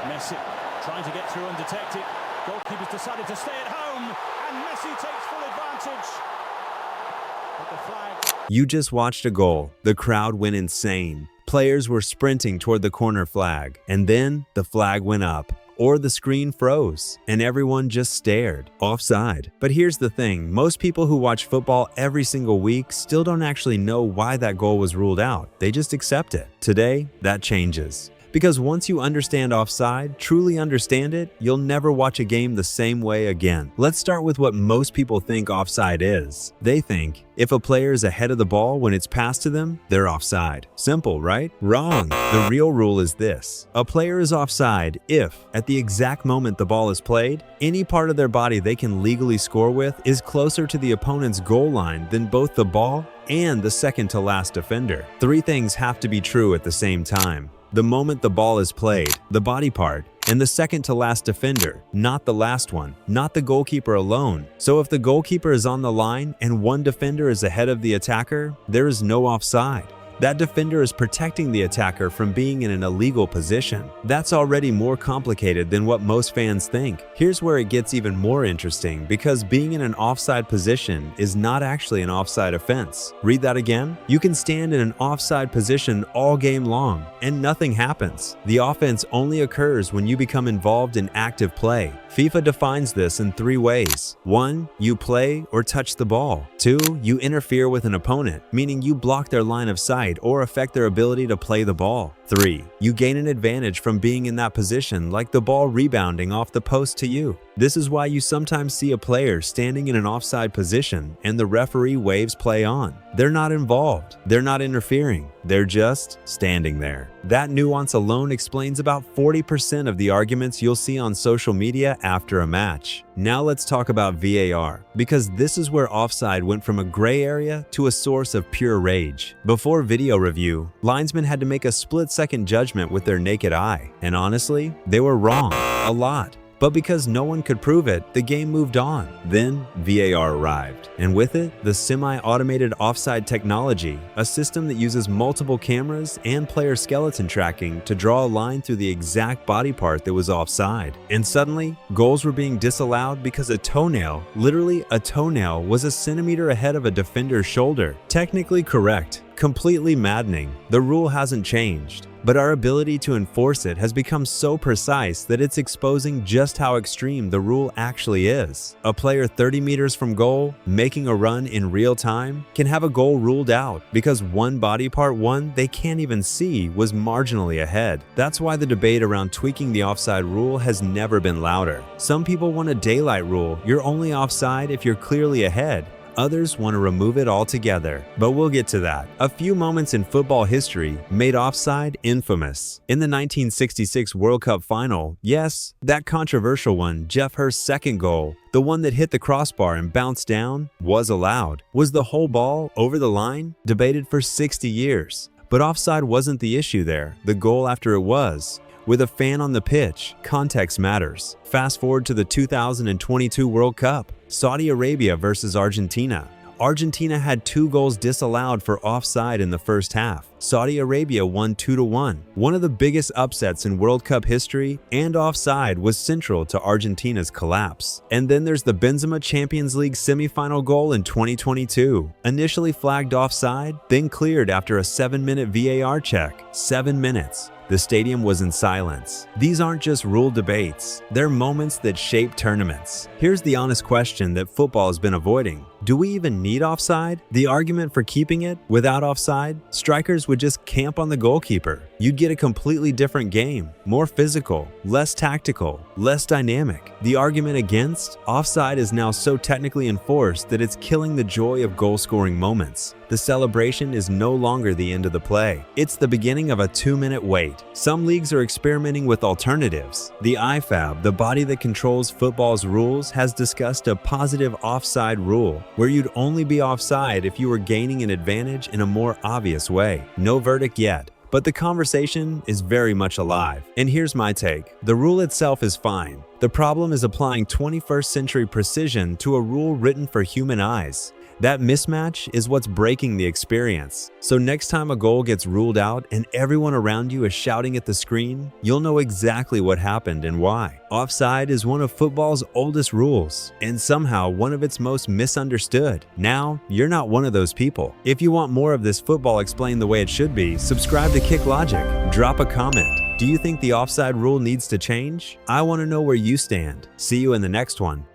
Messi trying to get through undetected. Goalkeeper's decided to stay at home, and Messi takes full advantage. But the flag... You just watched a goal. The crowd went insane. Players were sprinting toward the corner flag, and then the flag went up. Or the screen froze, and everyone just stared. Offside. But here's the thing, most people who watch football every single week still don't actually know why that goal was ruled out. They just accept it. Today, that changes. Because once you understand offside, truly understand it, you'll never watch a game the same way again. Let's start with what most people think offside is. They think if a player is ahead of the ball when it's passed to them, they're offside. Simple, right? Wrong. The real rule is this. A player is offside if, at the exact moment the ball is played, any part of their body they can legally score with is closer to the opponent's goal line than both the ball and the second to last defender. Three things have to be true at the same time. The moment the ball is played, the body part, and the second to last defender, not the last one, not the goalkeeper alone. So if the goalkeeper is on the line and one defender is ahead of the attacker, there is no offside. That defender is protecting the attacker from being in an illegal position. That's already more complicated than what most fans think. Here's where it gets even more interesting, because being in an offside position is not actually an offside offense. Read that again. You can stand in an offside position all game long, and nothing happens. The offense only occurs when you become involved in active play. FIFA defines this in three ways. 1. You play or touch the ball. 2. You interfere with an opponent, meaning you block their line of sight or affect their ability to play the ball. 3. You gain an advantage from being in that position, like the ball rebounding off the post to you. This is why you sometimes see a player standing in an offside position and the referee waves play on. They're not involved. They're not interfering. They're just standing there. That nuance alone explains about 40% of the arguments you'll see on social media after a match. Now let's talk about VAR, because this is where offside went from a gray area to a source of pure rage. Before video review, linesmen had to make a split-second judgment with their naked eye, and honestly, they were wrong, a lot. But because no one could prove it, the game moved on. Then VAR arrived, and with it, the semi-automated offside technology, a system that uses multiple cameras and player skeleton tracking to draw a line through the exact body part that was offside. And suddenly, goals were being disallowed because a toenail, literally a toenail, was a centimeter ahead of a defender's shoulder. Technically correct. Completely maddening. The rule hasn't changed, but our ability to enforce it has become so precise that it's exposing just how extreme the rule actually is. A player 30 meters from goal, making a run in real time, can have a goal ruled out because one body part they can't even see was marginally ahead. That's why the debate around tweaking the offside rule has never been louder. Some people want a daylight rule. You're only offside if you're clearly ahead. Others want to remove it altogether, but we'll get to that. A few moments in football history made offside infamous. In the 1966 World Cup final, yes, that controversial one, Geoff Hurst's second goal, the one that hit the crossbar and bounced down, was allowed. Was the whole ball over the line? Debated for 60 years. But offside wasn't the issue there. The goal after it was. With a fan on the pitch, context matters. Fast forward to the 2022 World Cup, Saudi Arabia versus Argentina. Argentina had 2 goals disallowed for offside in the first half. Saudi Arabia won 2-1. One of the biggest upsets in World Cup history, and offside was central to Argentina's collapse. And then there's the Benzema Champions League semifinal goal in 2022. Initially flagged offside, then cleared after a 7-minute VAR check. 7 minutes. The stadium was in silence. These aren't just rule debates, they're moments that shape tournaments. Here's the honest question that football has been avoiding. Do we even need offside? The argument for keeping it without offside? Strikers would just camp on the goalkeeper. You'd get a completely different game, more physical, less tactical, less dynamic. The argument against? Offside is now so technically enforced that it's killing the joy of goal-scoring moments. The celebration is no longer the end of the play. It's the beginning of a 2-minute wait. Some leagues are experimenting with alternatives. The IFAB, the body that controls football's rules, has discussed a positive offside rule, where you'd only be offside if you were gaining an advantage in a more obvious way. No verdict yet, but the conversation is very much alive. And here's my take. The rule itself is fine. The problem is applying 21st century precision to a rule written for human eyes. That mismatch is what's breaking the experience. So next time a goal gets ruled out and everyone around you is shouting at the screen, you'll know exactly what happened and why. Offside is one of football's oldest rules, and somehow one of its most misunderstood. Now, you're not one of those people. If you want more of this football explained the way it should be, subscribe to Kick Logic. Drop a comment. Do you think the offside rule needs to change? I want to know where you stand. See you in the next one.